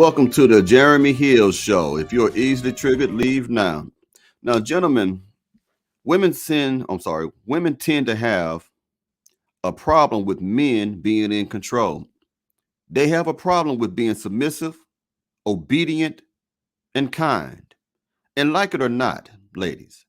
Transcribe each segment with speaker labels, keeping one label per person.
Speaker 1: Welcome to the Jeremy Hill Show. If you're easily triggered, leave now. Now, gentlemen, women tend to have a problem with men being in control. They have a problem with being submissive, obedient, and kind. And like it or not, ladies,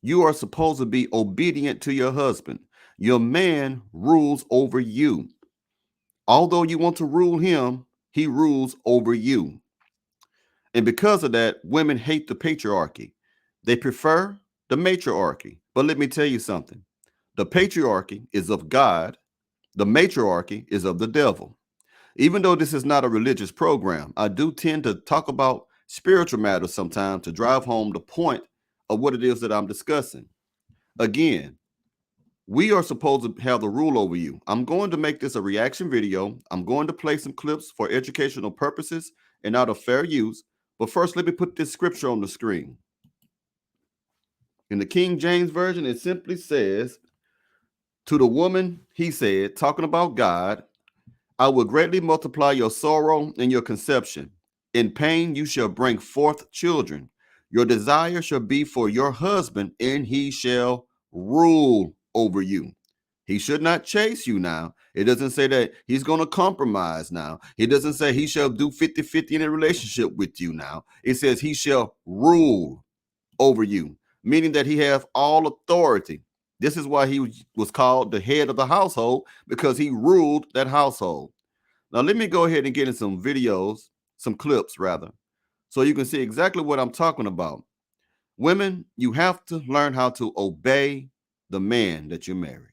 Speaker 1: you are supposed to be obedient to your husband. Your man rules over you. Although you want to rule him, he rules over you. And because of that, women hate the patriarchy. They prefer the matriarchy. But let me tell you something. The patriarchy is of God. The matriarchy is of the devil. Even though this is not a religious program, I do tend to talk about spiritual matters sometimes to drive home the point of what it is that I'm discussing. Again, we are supposed to have the rule over you. I'm going to make this a reaction video. I'm going to play some clips for educational purposes and out of fair use. But first, let me put this scripture on the screen. In the King James Version, it simply says, to the woman, he said, talking about God, I will greatly multiply your sorrow and your conception. In pain, you shall bring forth children. Your desire shall be for your husband, and he shall rule over you. He should not chase you now. It doesn't say that he's going to compromise now. It doesn't say he shall do 50-50 in a relationship with you now. It says he shall rule over you, meaning that he has all authority. This is why he was called the head of the household, because he ruled that household. Now, let me go ahead and get in some videos, some clips rather, so you can see exactly what I'm talking about. Women, you have to learn how to obey the man that you marry.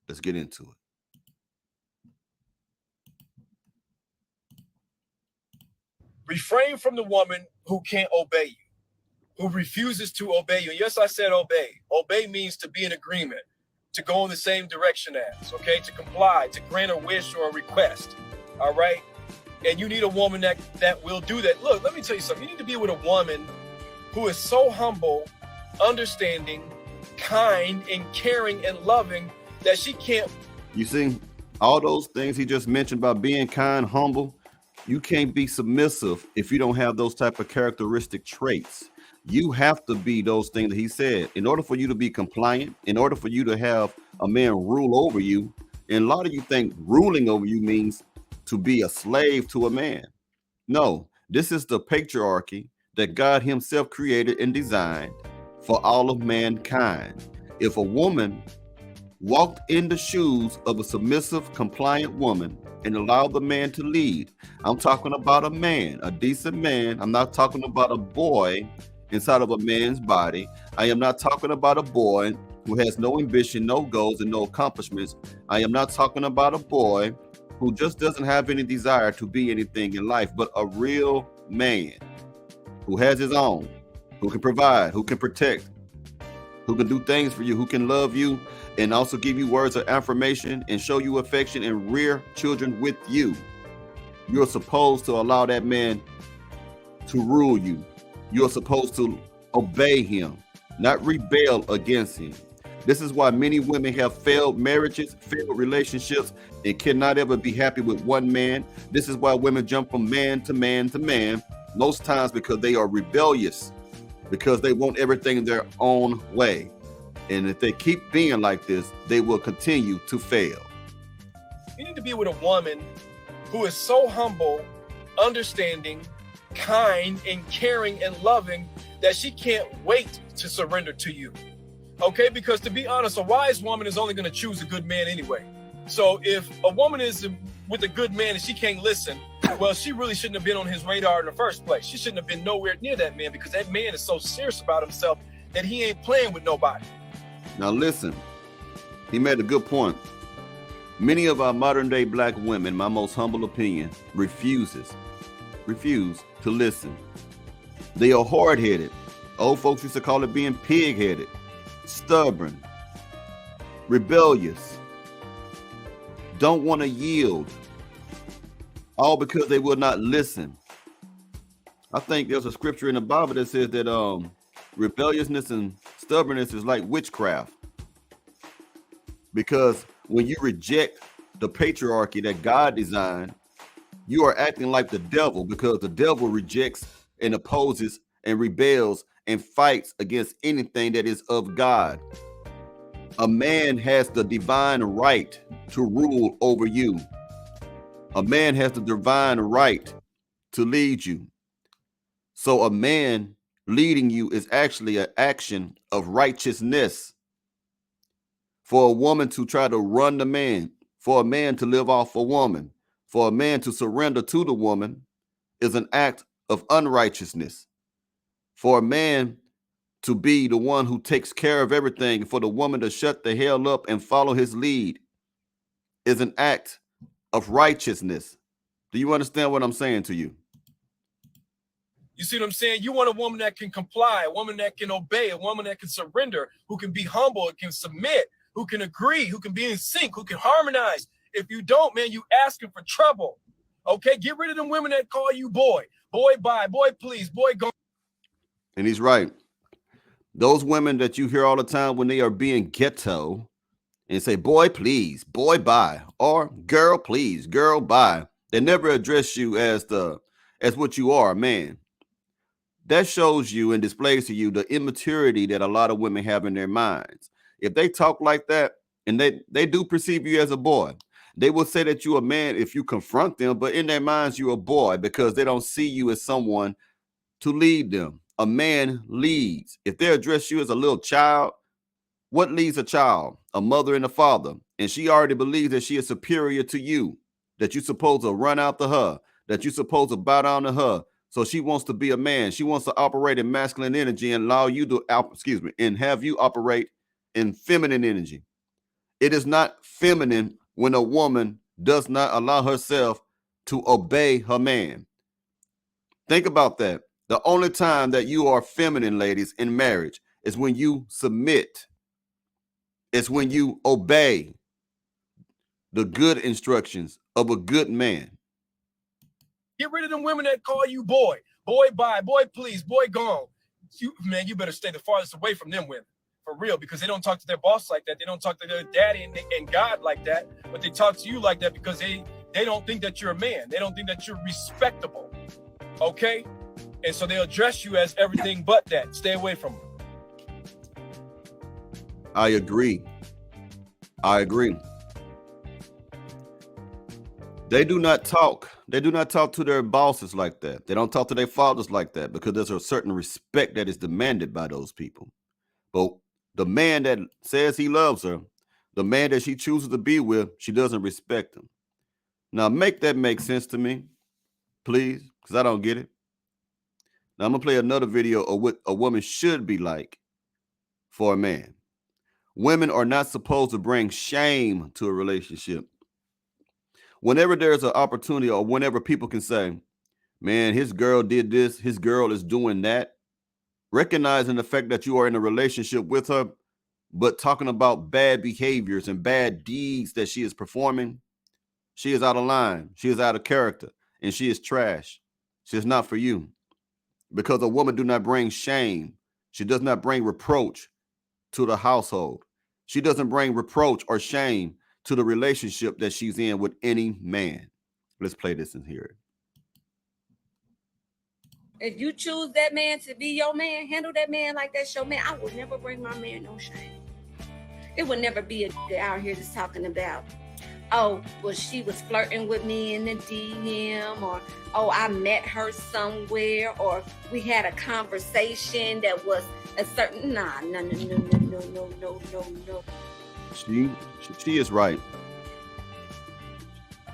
Speaker 1: Let's get into it.
Speaker 2: Refrain from the woman who can't obey you, who refuses to obey you. And yes, I said obey. Obey means to be in agreement, to go in the same direction as, okay, to comply, to grant a wish or a request, all right? And you need a woman that will do that. Look, let me tell you something. You need to be with a woman who is so humble, understanding, kind, and caring and loving that she can't.
Speaker 1: You see, all those things he just mentioned about being kind, humble, you can't be submissive if you don't have those type of characteristic traits. You have to be those things that he said. In order for you to be compliant, in order for you to have a man rule over you, and a lot of you think ruling over you means to be a slave to a man. No, this is the patriarchy that God himself created and designed for all of mankind. If a woman walked in the shoes of a submissive, compliant woman and allowed the man to lead, I'm talking about a man, a decent man. I'm not talking about a boy inside of a man's body. I am not talking about a boy who has no ambition, no goals, and no accomplishments. I am not talking about a boy who just doesn't have any desire to be anything in life, but a real man who has his own, who can provide, who can protect, who can do things for you, who can love you, and also give you words of affirmation and show you affection and rear children with you. You're supposed to allow that man to rule you. You're supposed to obey him, not rebel against him. This is why many women have failed marriages, failed relationships, and cannot ever be happy with one man. This is why women jump from man to man to man, most times because they are rebellious, because they want everything their own way. And if they keep being like this, they will continue to fail.
Speaker 2: You need to be with a woman who is so humble, understanding, kind, and caring and loving that she can't wait to surrender to you. Okay, because to be honest, a wise woman is only going to choose a good man anyway. So if a woman is with a good man and she can't listen, well, she really shouldn't have been on his radar in the first place. She shouldn't have been nowhere near that man, because that man is so serious about himself that he ain't playing with nobody.
Speaker 1: Now listen, he made a good point. Many of our modern day black women, my most humble opinion, refuse to listen. They are hard-headed. Old folks used to call it being pig-headed, stubborn, rebellious, don't want to yield, all because they will not listen. I think there's a scripture in the Bible that says that rebelliousness and stubbornness is like witchcraft, because when you reject the patriarchy that God designed, You are acting like the devil because the devil rejects and opposes and rebels and fights against anything that is of God. A man has the divine right to rule over you. A man has the divine right to lead you. So a man leading you is actually an action of righteousness. For a woman to try to run the man, for a man to live off a woman, for a man to surrender to the woman is an act of unrighteousness. For a man to be the one who takes care of everything, for the woman to shut the hell up and follow his lead is an act of righteousness. Do you understand what I'm saying to you?
Speaker 2: You see what I'm saying? You want a woman that can comply, a woman that can obey, a woman that can surrender, who can be humble, can submit, who can agree, who can be in sync, who can harmonize. If you don't, man, you asking for trouble. Okay, get rid of them women that call you boy. Boy, bye. Boy, please. Boy, go.
Speaker 1: And he's right. Those women that you hear all the time when they are being ghetto and say, boy, please, boy, bye, or girl, please, girl, bye. They never address you as what you are, a man. That shows you and displays to you the immaturity that a lot of women have in their minds. If they talk like that and they do perceive you as a boy, they will say that you're a man if you confront them, but in their minds, you're a boy because they don't see you as someone to lead them. A man leads. If they address you as a little child, what leads a child? A mother and a father. And she already believes that she is superior to you, that you're supposed to run after her, that you're supposed to bow down to her. So she wants to be a man. She wants to operate in masculine energy and allow you to, and have you operate in feminine energy. It is not feminine when a woman does not allow herself to obey her man. Think about that. The only time that you are feminine, ladies, in marriage is when you submit. It's when you obey the good instructions of a good man.
Speaker 2: Get rid of them women that call you boy. Boy, bye. Boy, please. Boy, gone. You better stay the farthest away from them women. For real, because they don't talk to their boss like that. They don't talk to their daddy and God like that. But they talk to you like that because they don't think that you're a man. They don't think that you're respectable. Okay? And so they'll address you as everything but that. Stay away from them.
Speaker 1: I agree. They do not talk. They do not talk to their bosses like that. They don't talk to their fathers like that because there's a certain respect that is demanded by those people. But the man that says he loves her, the man that she chooses to be with, she doesn't respect him. Now, make that make sense to me, please, because I don't get it. Now, I'm going to play another video of what a woman should be like for a man. Women are not supposed to bring shame to a relationship. Whenever there's an opportunity or whenever people can say, man, his girl did this, his girl is doing that, recognizing the fact that you are in a relationship with her, but talking about bad behaviors and bad deeds that she is performing, she is out of line, she is out of character, and she is trash. She is not for you. Because a woman do not bring shame. She does not bring reproach to the household. She doesn't bring reproach or shame to the relationship that she's in with any man. Let's play this and hear
Speaker 3: it. If you choose that man to be your man, handle that man like that's your man. I would never bring my man no shame. It would never be a nigga out here that's talking about, oh, well, she was flirting with me in the DM, or, oh, I met her somewhere, or we had a conversation that was a certain, no.
Speaker 1: She is right.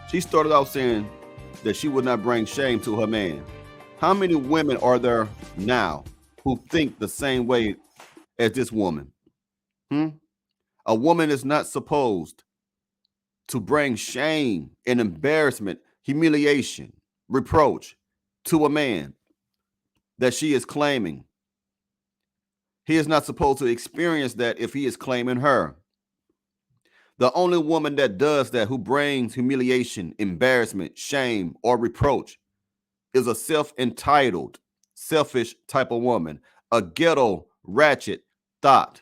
Speaker 1: She started out saying that she would not bring shame to her man. How many women are there now who think the same way as this woman? A woman is not supposed to bring shame and embarrassment, humiliation, reproach to a man that she is claiming. He is not supposed to experience that if he is claiming her. The only woman that does that, who brings humiliation, embarrassment, shame, or reproach, is a self-entitled, selfish type of woman, a ghetto, ratchet thought.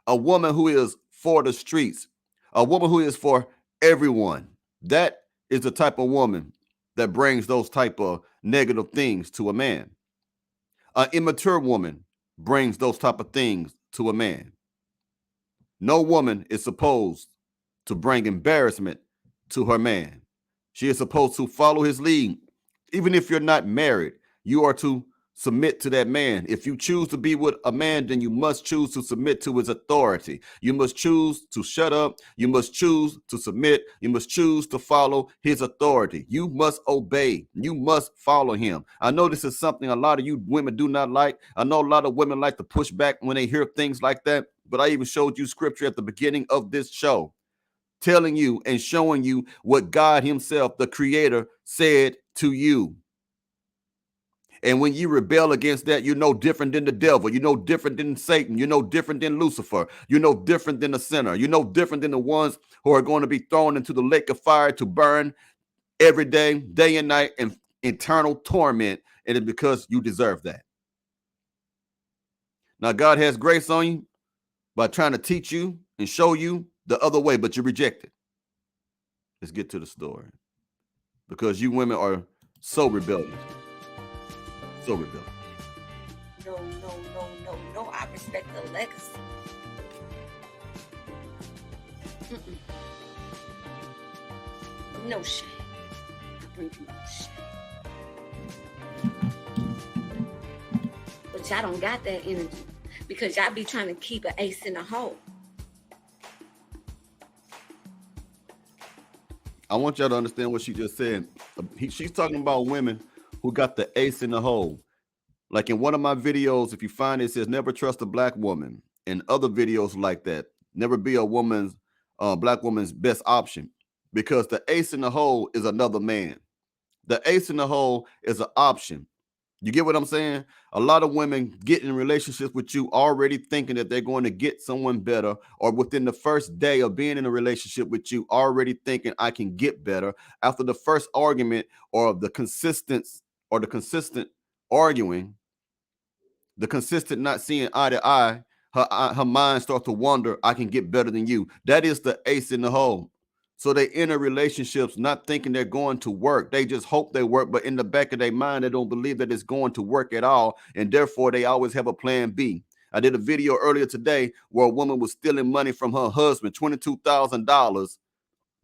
Speaker 1: A woman who is for the streets, a woman who is for everyone. That is the type of woman that brings those type of negative things to a man. An immature woman brings those type of things to a man. No woman is supposed to bring embarrassment to her man. She is supposed to follow his lead. Even if you're not married, you are to submit to that man. If you choose to be with a man, then you must choose to submit to his authority. You must choose to shut up. You must choose to submit. You must choose to follow his authority. You must obey. You must follow him. I know this is something a lot of you women do not like. I know a lot of women like to push back when they hear things like that, but I even showed you scripture at the beginning of this show, telling you and showing you what God himself, the creator, said to you. And when you rebel against that, you're no different than the devil. You're no different than Satan. You're no different than Lucifer. You're no different than the sinner. You're no different than the ones who are going to be thrown into the lake of fire to burn every day, day and night, in eternal torment. And it's because you deserve that. Now, God has grace on you by trying to teach you and show you the other way, but you reject it. Let's get to the story. Because you women are so rebellious. So rebellious.
Speaker 3: No. I respect the legacy. No shame. I bring you no shame. But y'all don't got that energy because y'all be trying to keep an ace in the hole.
Speaker 1: I want y'all to understand what she just said. She's talking about women who got the ace in the hole. Like in one of my videos, if you find it says, never trust a black woman. And other videos like that, never be a black woman's best option. Because the ace in the hole is another man. The ace in the hole is an option. You get what I'm saying? A lot of women get in relationships with you already thinking that they're going to get someone better, or within the first day of being in a relationship with you already thinking I can get better. After the first argument or the consistent arguing, the consistent not seeing eye to eye, her mind starts to wonder, I can get better than you. That is the ace in the hole. So they enter relationships not thinking they're going to work. They just hope they work, but in the back of their mind, they don't believe that it's going to work at all. And therefore, they always have a plan B. I did a video earlier today where a woman was stealing money from her husband, $22,000,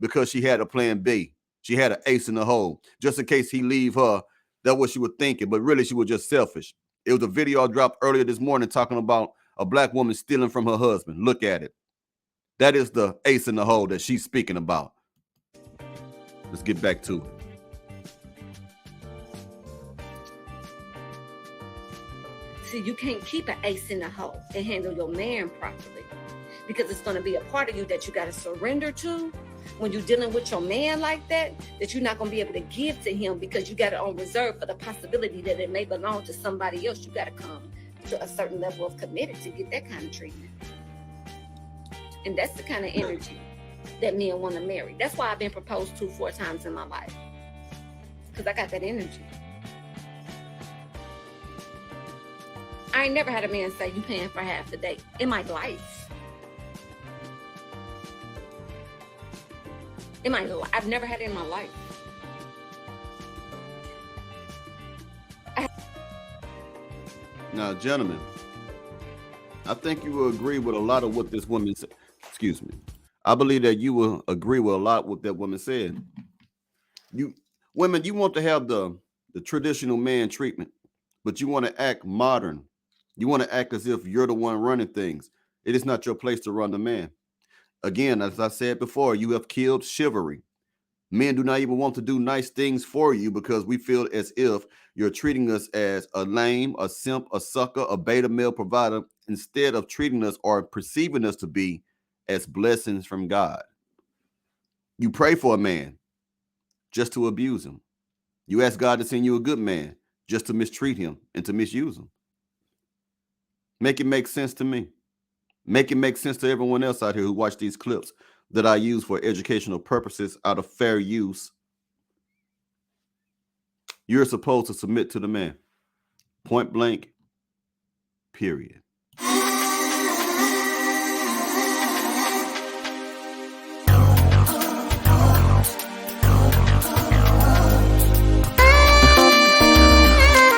Speaker 1: because she had a plan B. She had an ace in the hole, just in case he leave her. That's what she was thinking, but really she was just selfish. It was a video I dropped earlier this morning talking about a black woman stealing from her husband. Look at it. That is the ace in the hole that she's speaking about. Let's get back to it.
Speaker 3: See, you can't keep an ace in the hole and handle your man properly because it's going to be a part of you that you got to surrender to when you're dealing with your man like that you're not going to be able to give to him because you got it on reserve for the possibility that it may belong to somebody else. You got to come to a certain level of committed to get that kind of treatment. And that's the kind of energy that men want to marry. That's why I've been proposed to 4 times in my life. Because I got that energy. I ain't never had a man say, you paying for half the date in my life. I've never had it in my life.
Speaker 1: Now, gentlemen, I think you will agree with a lot of what this woman said. Excuse me. I believe that you will agree with a lot what that woman said. You women, you want to have the traditional man treatment, but you want to act modern. You want to act as if you're the one running things. It is not your place to run the man. Again, as I said before, you have killed chivalry. Men do not even want to do nice things for you because we feel as if you're treating us as a lame, a simp, a sucker, a beta male provider, instead of treating us or perceiving us to be as blessings from God. You pray for a man just to abuse him. You ask God to send you a good man just to mistreat him and to misuse him. Make it make sense to me. Make it make sense to everyone else out here who watch these clips that I use for educational purposes out of fair use. You're supposed to submit to the man. Point blank, period.